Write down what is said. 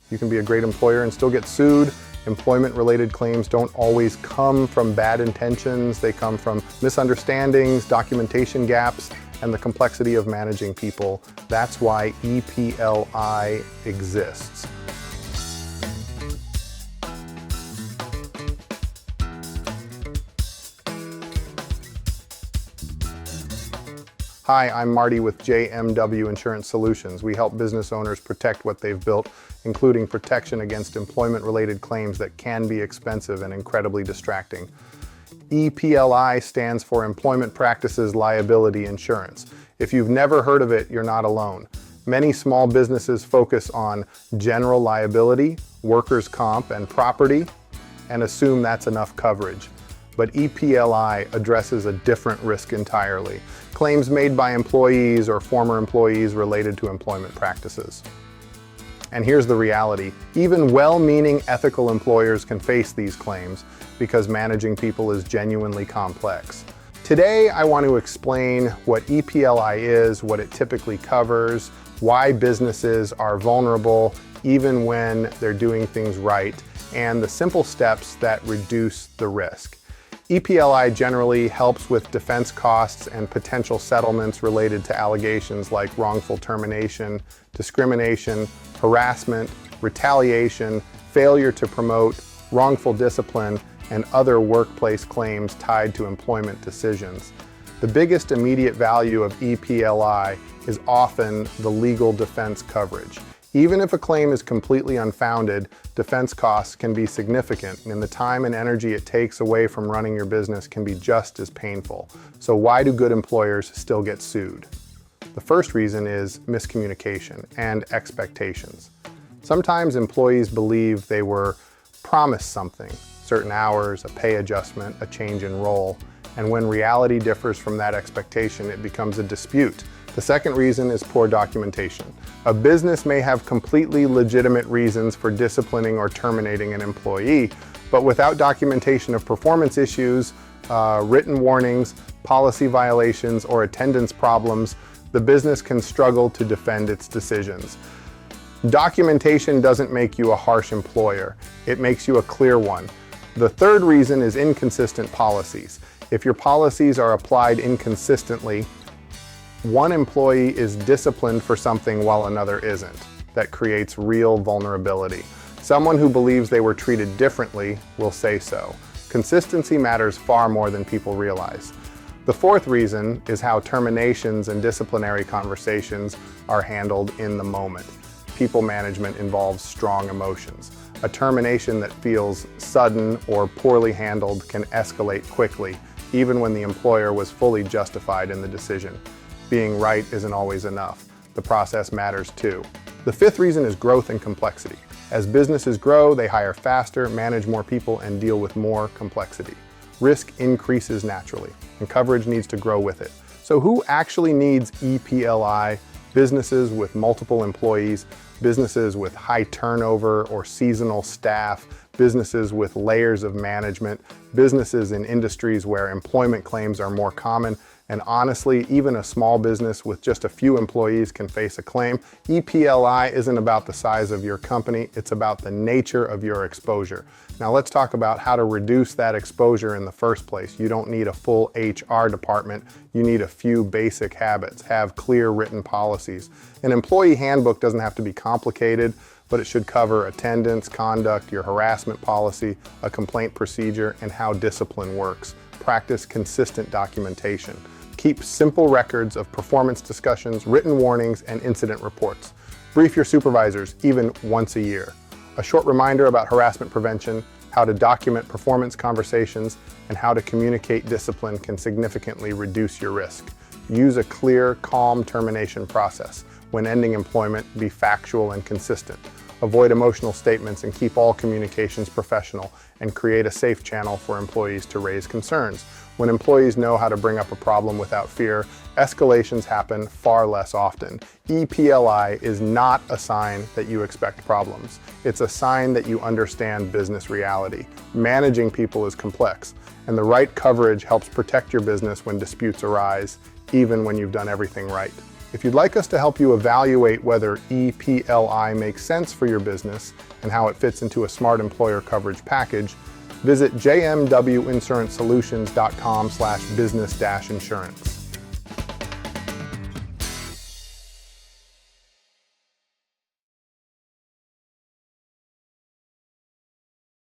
You can be a great employer and still get sued. Employment-related claims don't always come from bad intentions. They come from misunderstandings, documentation gaps, and the complexity of managing people. That's why EPLI exists. Hi, I'm Marty with JMW Insurance Solutions. We help business owners protect what they've built, including protection against employment-related claims that can be expensive and incredibly distracting. EPLI stands for Employment Practices Liability Insurance. If you've never heard of it, you're not alone. Many small businesses focus on general liability, workers' comp, and property, and assume that's enough coverage. But EPLI addresses a different risk entirely. Claims made by employees or former employees related to employment practices. And here's the reality. Even well-meaning ethical employers can face these claims because managing people is genuinely complex. Today, I want to explain what EPLI is, what it typically covers, why businesses are vulnerable even when they're doing things right, and the simple steps that reduce the risk. EPLI generally helps with defense costs and potential settlements related to allegations like wrongful termination, discrimination, harassment, retaliation, failure to promote, wrongful discipline, and other workplace claims tied to employment decisions. The biggest immediate value of EPLI is often the legal defense coverage. Even if a claim is completely unfounded, defense costs can be significant, and the time and energy it takes away from running your business can be just as painful. So why do good employers still get sued? The first reason is miscommunication and expectations. Sometimes employees believe they were promised something, certain hours, a pay adjustment, a change in role, and when reality differs from that expectation, it becomes a dispute. The second reason is poor documentation. A business may have completely legitimate reasons for disciplining or terminating an employee, but without documentation of performance issues, written warnings, policy violations, or attendance problems, the business can struggle to defend its decisions. Documentation doesn't make you a harsh employer. It makes you a clear one. The third reason is inconsistent policies. If your policies are applied inconsistently, one employee is disciplined for something while another isn't. That creates real vulnerability. Someone who believes they were treated differently will say so. Consistency matters far more than people realize. The fourth reason is how terminations and disciplinary conversations are handled in the moment. People management involves strong emotions. A termination that feels sudden or poorly handled can escalate quickly, even when the employer was fully justified in the decision. Being right isn't always enough. The process matters too. The fifth reason is growth and complexity. As businesses grow, they hire faster, manage more people, and deal with more complexity. Risk increases naturally, and coverage needs to grow with it. So who actually needs EPLI? Businesses with multiple employees, businesses with high turnover or seasonal staff, businesses with layers of management, businesses in industries where employment claims are more common, and honestly, even a small business with just a few employees can face a claim. EPLI isn't about the size of your company, it's about the nature of your exposure. Now let's talk about how to reduce that exposure in the first place. You don't need a full HR department, you need a few basic habits. Have clear written policies. An employee handbook doesn't have to be complicated, but it should cover attendance, conduct, your harassment policy, a complaint procedure, and how discipline works. Practice consistent documentation. Keep simple records of performance discussions, written warnings, and incident reports. Brief your supervisors even once a year. A short reminder about harassment prevention, how to document performance conversations, and how to communicate discipline can significantly reduce your risk. Use a clear, calm termination process. When ending employment, be factual and consistent. Avoid emotional statements and keep all communications professional, and create a safe channel for employees to raise concerns. When employees know how to bring up a problem without fear, escalations happen far less often. EPLI is not a sign that you expect problems. It's a sign that you understand business reality. Managing people is complex, and the right coverage helps protect your business when disputes arise, even when you've done everything right. If you'd like us to help you evaluate whether EPLI makes sense for your business and how it fits into a smart employer coverage package, visit jmwinsuranceSolutions.com/business-insurance.